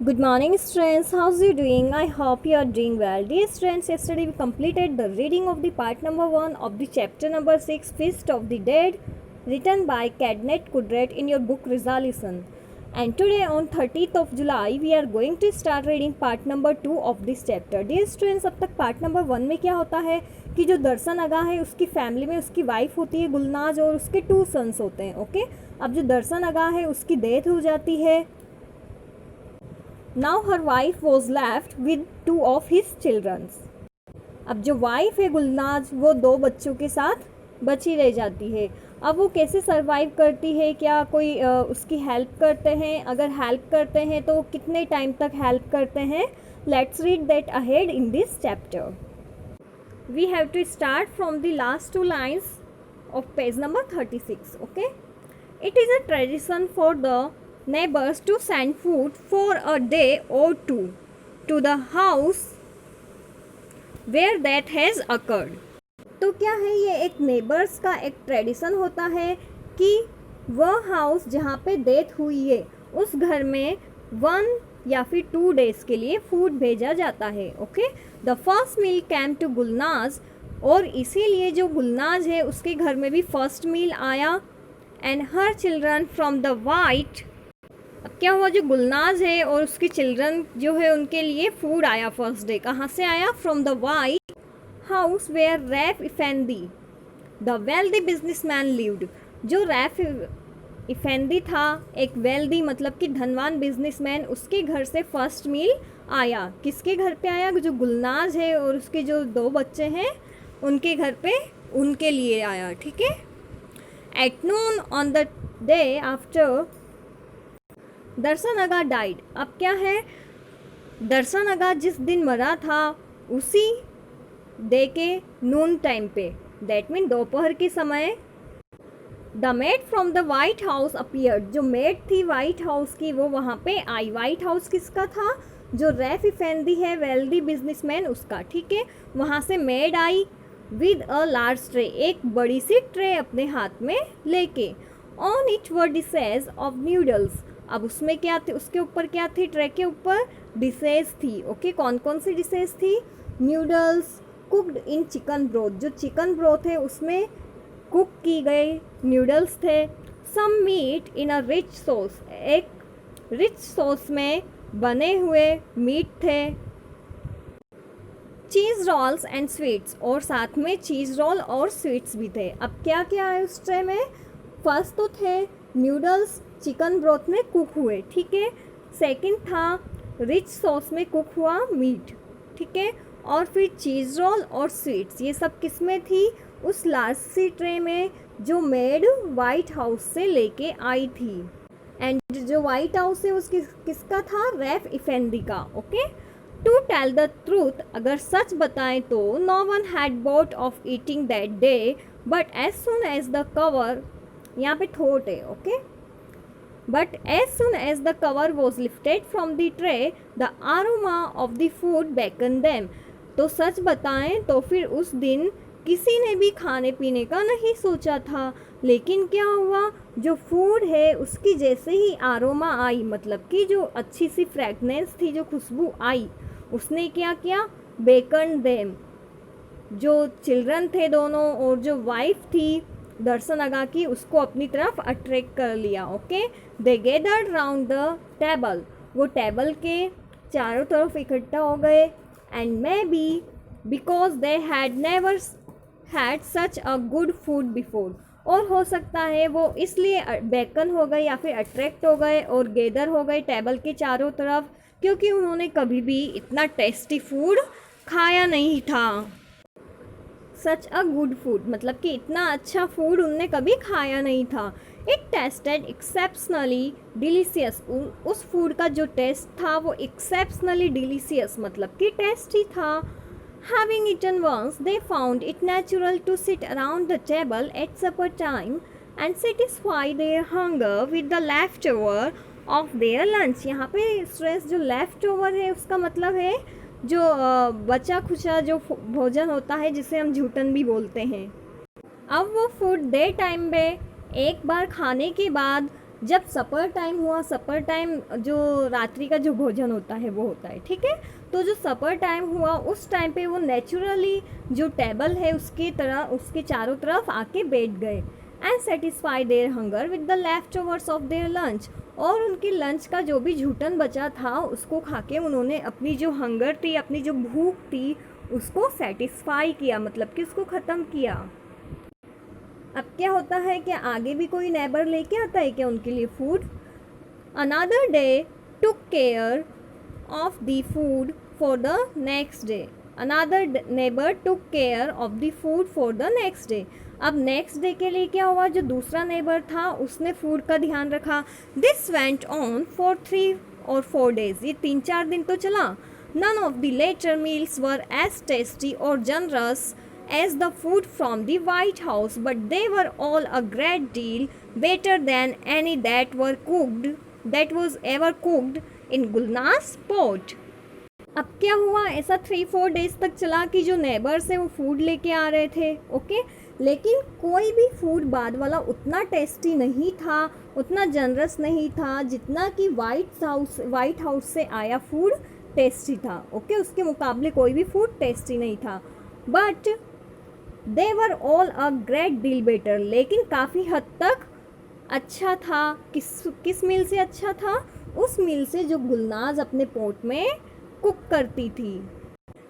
Good morning students, how's you doing? I hope you are doing well. Dear students, yesterday we completed the reading of the part number 1 of the chapter number 6 Feast of the Dead written by Cadnet Kudret in your book Resolution. And today on 30th of July we are going to start reading part number 2 of this chapter. Dear students, अब तक part number 1 में क्या होता है कि जो दर्शन आगा है उसकी फैमिली में उसकी वाइफ होती है गुलनाज और उसके 2 सन्स होते हैं. ओके, अब जो दर्शन आगा है उसकी डेथ हो जाती है. Now her wife was left with 2 of his children. अब जो वाइफ है गुलनाज वो 2 बच्चों के साथ बची रह जाती है. अब वो कैसे सरवाइव करती है, क्या कोई उसकी हेल्प करते हैं, अगर हेल्प करते हैं तो कितने टाइम तक हेल्प करते हैं. Let's read that ahead in this chapter. We have to start from the last 2 lines of page number 36. Okay, it is a tradition for the neighbors to send food for a day or two to the house where that has occurred. तो क्या है, ये एक neighbours का एक tradition होता है कि वह हाउस जहाँ पे डेथ हुई है उस घर में 1 या फिर 2 डेज के लिए फूड भेजा जाता है. Okay, the first meal came to Gulnaz, और इसीलिए जो गुलनाज है उसके घर में भी फर्स्ट मील आया. And her children from the white, अब क्या हुआ, जो गुलनाज है और उसके चिल्ड्रन जो है उनके लिए फूड आया फर्स्ट डे. कहाँ से आया? From the white house where Raf Effendi the wealthy businessman lived. जो रैफ इफेंदी था एक वेल्दी मतलब कि धनवान बिजनेसमैन, उसके घर से फर्स्ट मील आया. किसके घर पे आया? जो गुलनाज है और उसके जो 2 बच्चे हैं उनके घर पे उनके लिए आया. ठीक है. At noon on the day after Darshan Aga died. अब क्या है, दर्शन आगा जिस दिन मरा था उसी डे के नून टाइम पे, दैट मीन दोपहर के समय, the made from the white house appeared. जो मेड थी वाइट हाउस की वो वहाँ पे आई. वाइट हाउस किसका था? जो रैफ इफेंदी है वेल्दी बिजनेसमैन उसका. ठीक है, वहाँ से made I with a large tray, एक बड़ी सी ट्रे अपने हाथ में लेके. On it were dishes of noodles. अब उसमें क्या थे, उसके ऊपर क्या थी? ट्रे के ऊपर डिशेज थी. ओके, कौन कौन सी डिशेज थी? Noodles cooked in chicken broth, जो चिकन ब्रोथ है उसमें कुक की गए न्यूडल्स थे. Some meat in a rich sauce, एक रिच सॉस में बने हुए मीट थे. चीज़ रोल्स एंड स्वीट्स, और साथ में चीज़ रोल और स्वीट्स भी थे. अब क्या क्या है उस ट्रे में? फर्स्ट तो थे न्यूडल्स चिकन ब्रोथ में कुक हुए. ठीक है. सेकंड था रिच सॉस में कुक हुआ मीट. ठीक है. और फिर चीज़ रोल और स्वीट्स, ये सब किस में थी? उस लार्ज सी ट्रे में जो मेड वाइट हाउस से लेके आई थी. एंड जो वाइट हाउस है उसकी किसका था? रैफ इफेंदी का. Okay, to tell the truth, अगर सच बताएं तो no one had bought of eating that day but as soon as the cover, यहाँ पे थॉट है. Okay, but as soon as the cover was lifted from the tray the aroma of the food beckoned them. तो सच बताएं तो फिर उस दिन किसी ने भी खाने पीने का नहीं सोचा था, लेकिन क्या हुआ, जो फूड है उसकी जैसे ही आरोमा आई, मतलब कि जो अच्छी सी फ्रेगनेंस थी, जो खुशबू आई, उसने क्या किया? बेकन देम, जो चिल्ड्रन थे दोनों और जो वाइफ थी दर्शन आगा की, उसको अपनी तरफ अट्रैक्ट कर लिया. Okay, they gathered round the table, वो टेबल के चारों तरफ इकट्ठा हो गए. And may be because they had never had such a good food before, और हो सकता है वो इसलिए बेकन हो गए या फिर अट्रैक्ट हो गए और गेदर हो गए टेबल के चारों तरफ क्योंकि उन्होंने कभी भी इतना टेस्टी फूड खाया नहीं था. सच अ गुड फूड मतलब कि इतना अच्छा फूड उनने कभी खाया नहीं था. इट टेस्टेड एक्सेप्शनली डिलीशियस, उस फूड का जो टेस्ट था वो एक्सेप्शनली डिलीशियस मतलब कि टेस्टी था. Having eaten once they found it natural to sit around the table at supper time and satisfy their hunger with the left over of their lunch. यहाँ पे stress, जो left over है उसका मतलब है जो बचा खुचा जो भोजन होता है जिसे हम झूठन भी बोलते हैं. अब वो फूड डे टाइम में एक बार खाने के बाद जब सपर टाइम हुआ, सपर टाइम जो रात्रि का जो भोजन होता है वो होता है, ठीक है। तो जो सपर टाइम हुआ उस टाइम पे वो नेचुरली जो टेबल है उसके चारों तरफ आके बैठ गए and satisfy their hunger with the left overs of their lunch. और उनके लंच का जो भी झूठन बचा था उसको खा के उन्होंने अपनी जो हंगर थी, अपनी जो भूख थी, उसको सेटिस्फाई किया, मतलब कि उसको ख़त्म किया। अब क्या होता है कि आगे भी कोई नेबर लेके आता है क्या उनके लिए food. Another day took care of the food for the next day. Another neighbor took care of the food for the next day. अब नेक्स्ट डे के लिए क्या हुआ, जो दूसरा नेबर था उसने फूड का ध्यान रखा। This went on for 3 or 4 days. ये 3-4 दिन तो चला। None of the later meals were as tasty or generous as the food from the White House, but they were all a great deal better than any that was ever cooked in Gulnaz port. अब क्या हुआ, ऐसा 3-4 days तक चला कि जो neighbours है वो फूड लेके आ रहे थे, ओके, लेकिन कोई भी फूड बाद वाला उतना टेस्टी नहीं था, उतना जनरस नहीं था जितना कि वाइट हाउस से आया फूड टेस्टी था, ओके। उसके मुकाबले कोई भी फूड टेस्टी नहीं था, but they were all a great deal better, लेकिन काफ़ी हद तक अच्छा था। किस मील से अच्छा था, उस मील से जो गुलनाज अपने पोट में कुक करती थी।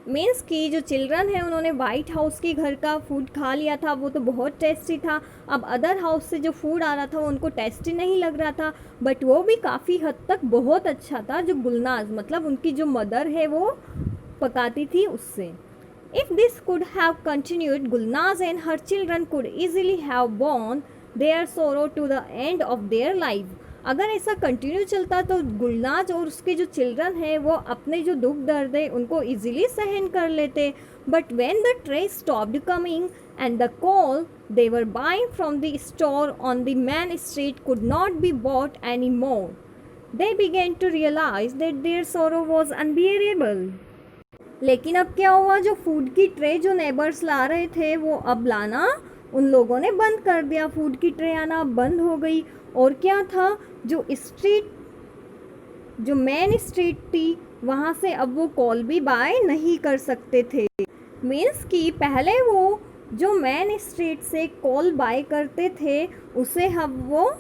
मीन्स कि जो चिल्ड्रन है उन्होंने वाइट हाउस के घर का फूड खा लिया था, वो तो बहुत टेस्टी था। अब अदर हाउस से जो फूड आ रहा था वो उनको टेस्टी नहीं लग रहा था, बट वो भी काफ़ी हद तक बहुत अच्छा था, जो गुलनाज मतलब उनकी जो मदर है वो पकाती थी उससे। If this could have continued, Gulnaz and her children could easily have borne their sorrow to the end of their life. अगर ऐसा कंटिन्यू चलता तो गुलनाज और उसके जो चिल्ड्रन हैं वो अपने जो दुख दर्द है उनको इजीली सहन कर लेते। But when the tray stopped coming and the coal they were buying from the store on the main street could not be bought any more, they began to realise that their sorrow was unbearable. लेकिन अब क्या हुआ, जो food की tray जो neighbours ला रहे थे वो अब लाना उन लोगों ने बंद कर दिया, फूड की ट्रे आना बंद हो गई। और क्या था, जो मेन स्ट्रीट थी वहाँ से अब वो कॉल भी बाय नहीं कर सकते थे। मीन्स कि पहले वो जो मेन स्ट्रीट से कॉल बाय करते थे उसे अब वो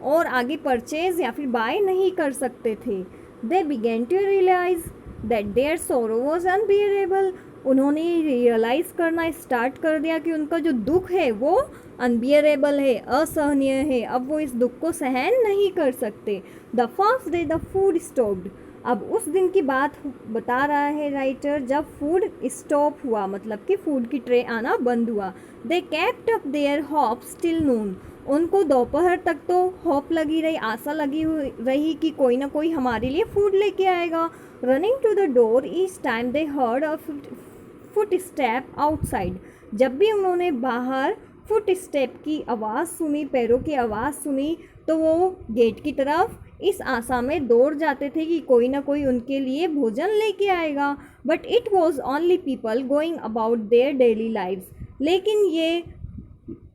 और आगे परचेज या फिर बाय नहीं कर सकते थे। They began to realise that their sorrow was unbearable. उन्होंने रियलाइज़ करना स्टार्ट कर दिया कि उनका जो दुख है वो अनबियरेबल है, असहनीय है, अब वो इस दुख को सहन नहीं कर सकते। The first day the food stopped, अब उस दिन की बात बता रहा है राइटर जब फूड स्टॉप हुआ, मतलब कि फूड की ट्रे आना बंद हुआ। They kept up their hopes till नून, उनको दोपहर तक तो होप लगी रही, आशा लगी रही कि कोई ना कोई हमारे लिए फूड लेके आएगा। Running to the door each time they heard a foot step outside, जब भी उन्होंने बाहर फुट स्टेप की आवाज़ सुनी, पैरों की आवाज़ सुनी, तो वो गेट की तरफ इस आशा में दौड़ जाते थे कि कोई ना कोई उनके लिए भोजन लेके आएगा। But it was only people going about their daily lives, लेकिन ये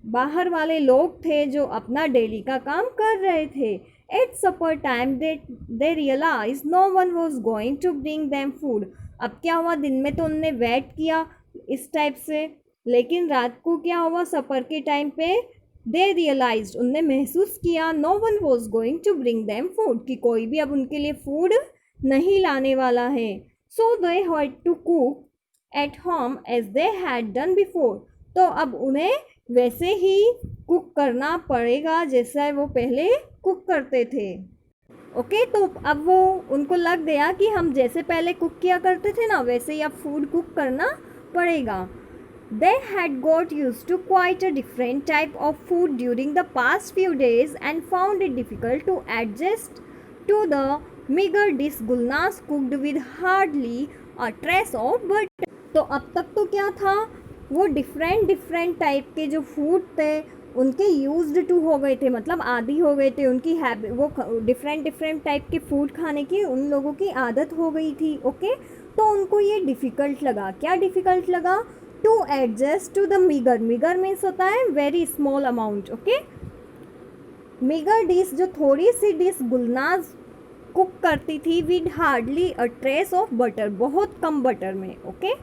बाहर वाले लोग थे जो अपना डेली का काम कर रहे थे। At supper time they realise no one was going to bring them food, अब क्या हुआ, दिन में तो उनने वेट किया इस टाइप से, लेकिन रात को क्या हुआ, सपर के टाइम पे दे रियलाइज, उनने महसूस किया no one was going to bring them food, कि कोई भी अब उनके लिए फूड नहीं लाने वाला है। So they had to cook at home as they had done before, तो अब उन्हें वैसे ही कुक करना पड़ेगा जैसा वो पहले कुक करते थे। ओके, तो अब वो उनको लग गया कि हम जैसे पहले कुक किया करते थे ना वैसे ही अब फूड कुक करना पड़ेगा। They had got used to quite a different type of food during the past few days and found it difficult to adjust to the meager dish Gulnaz cooked with hardly a trace of butter। तो अब तक तो क्या था, वो different type के जो food थे उनके यूज्ड टू हो गए थे, मतलब आदी हो गए थे, उनकी हैबिट वो डिफरेंट टाइप के फूड खाने की उन लोगों की आदत हो गई थी। ओके, तो उनको ये डिफ़िकल्ट लगा, क्या डिफ़िकल्ट लगा, to adjust to the meagre means होता है very small amount. Okay, meagre dish जो थोड़ी सी डिश गुलनाज कुक करती थी with hardly a trace of butter, बहुत कम बटर में। ओके,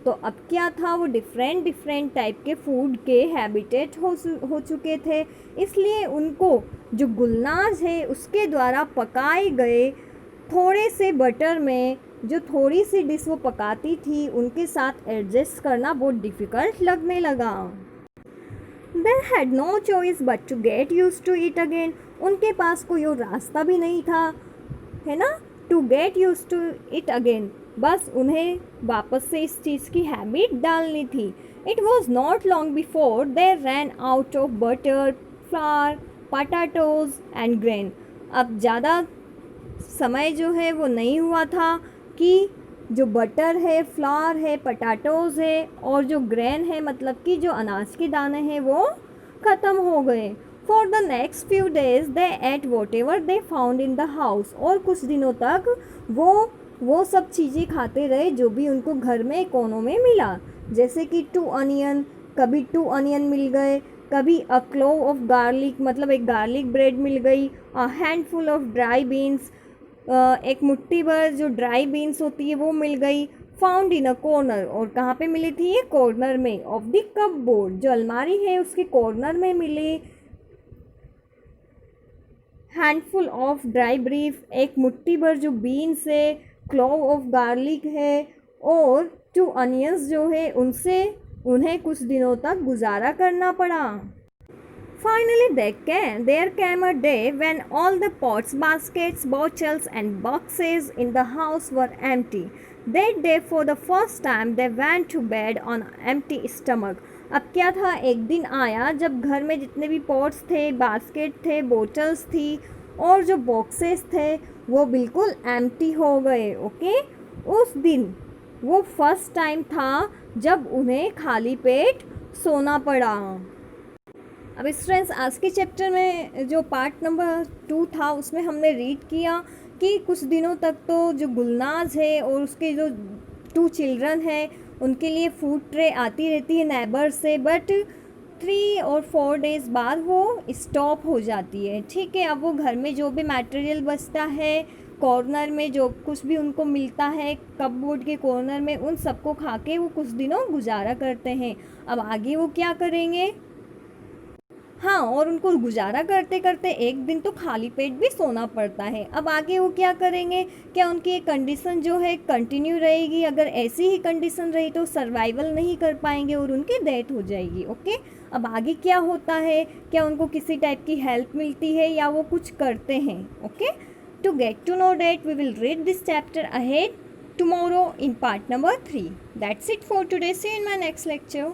तो अब क्या था, वो डिफरेंट डिफरेंट टाइप के फूड के हैबिटेट हो चुके थे, इसलिए उनको जो गुलनाज है उसके द्वारा पकाए गए थोड़े से बटर में जो थोड़ी सी डिश वो पकाती थी उनके साथ एडजस्ट करना बहुत डिफ़िकल्ट लगने लगा। They had no choice but to get used to it again. उनके पास कोई और रास्ता भी नहीं था, है ना, to get use to it again, बस उन्हें वापस से इस चीज़ की हैबिट डालनी थी। It was not long before they ran out of butter, flower, potatoes and grain. अब ज़्यादा समय जो है वो नहीं हुआ था कि जो बटर है, फ्लावर है, पटाटोज़ है और जो ग्रेन है मतलब कि जो अनाज के दाने हैं वो ख़त्म हो गए। For the next few days they ate whatever they found in the house. और कुछ दिनों तक वो सब चीज़ें खाते रहे जो भी उनको घर में कोनों में मिला, जैसे कि 2 अनियन, कभी 2 अनियन मिल गए, कभी अ क्लोव ऑफ गार्लिक मतलब एक गार्लिक ब्रेड मिल गई, a handful of dry beans, एक मुट्ठी भर जो ड्राई बीन्स होती है वो मिल गई, फाउंड इन अ कॉर्नर, और कहाँ पे मिली थी ये, कॉर्नर में, ऑफ द कप बोर्ड, जो अलमारी है उसके कॉर्नर में मिली। हैंडफुल ऑफ ड्राई ब्रीफ, एक मुट्ठी भर जो बीन्स है, क्लोव ऑफ गार्लिक है और 2 अनियंस जो है उनसे उन्हें कुछ दिनों तक गुजारा करना पड़ा। Finally, there came a day when all the pots, baskets, bottles and boxes in the house were empty. That day, for the first time, they went to bed on empty stomach. अब क्या था, एक दिन आया जब घर में जितने भी पॉट्स थे, बास्केट थे, बोटल्स थी और जो बॉक्सेस थे वो बिल्कुल एम्प्टी हो गए। ओके, उस दिन वो फर्स्ट टाइम था जब उन्हें खाली पेट सोना पड़ा। अब स्टूडेंट्स, आज के चैप्टर में जो पार्ट नंबर 2 था उसमें हमने रीड किया कि कुछ दिनों तक तो जो गुलनाज है और उसके जो 2 चिल्ड्रन हैं उनके लिए फूड ट्रे आती रहती है नेबर से, बट 3 और 4 डेज़ बाद वो स्टॉप हो जाती है। ठीक है, अब वो घर में जो भी मटेरियल बचता है, कॉर्नर में जो कुछ भी उनको मिलता है कपबोर्ड के कॉर्नर में, उन सबको खा के वो कुछ दिनों गुजारा करते हैं। अब आगे वो क्या करेंगे, हाँ, और उनको गुजारा करते करते एक दिन तो खाली पेट भी सोना पड़ता है। अब आगे वो क्या करेंगे, क्या उनकी ये कंडीशन जो है कंटिन्यू रहेगी, अगर ऐसी ही कंडीशन रही तो सर्वाइवल नहीं कर पाएंगे और उनकी डेथ हो जाएगी। ओके, अब आगे क्या होता है, क्या उनको किसी टाइप की हेल्प मिलती है या वो कुछ करते हैं। Okay, to get to know that we will read this chapter ahead tomorrow in part number 3. That's it for today. See you in my next lecture.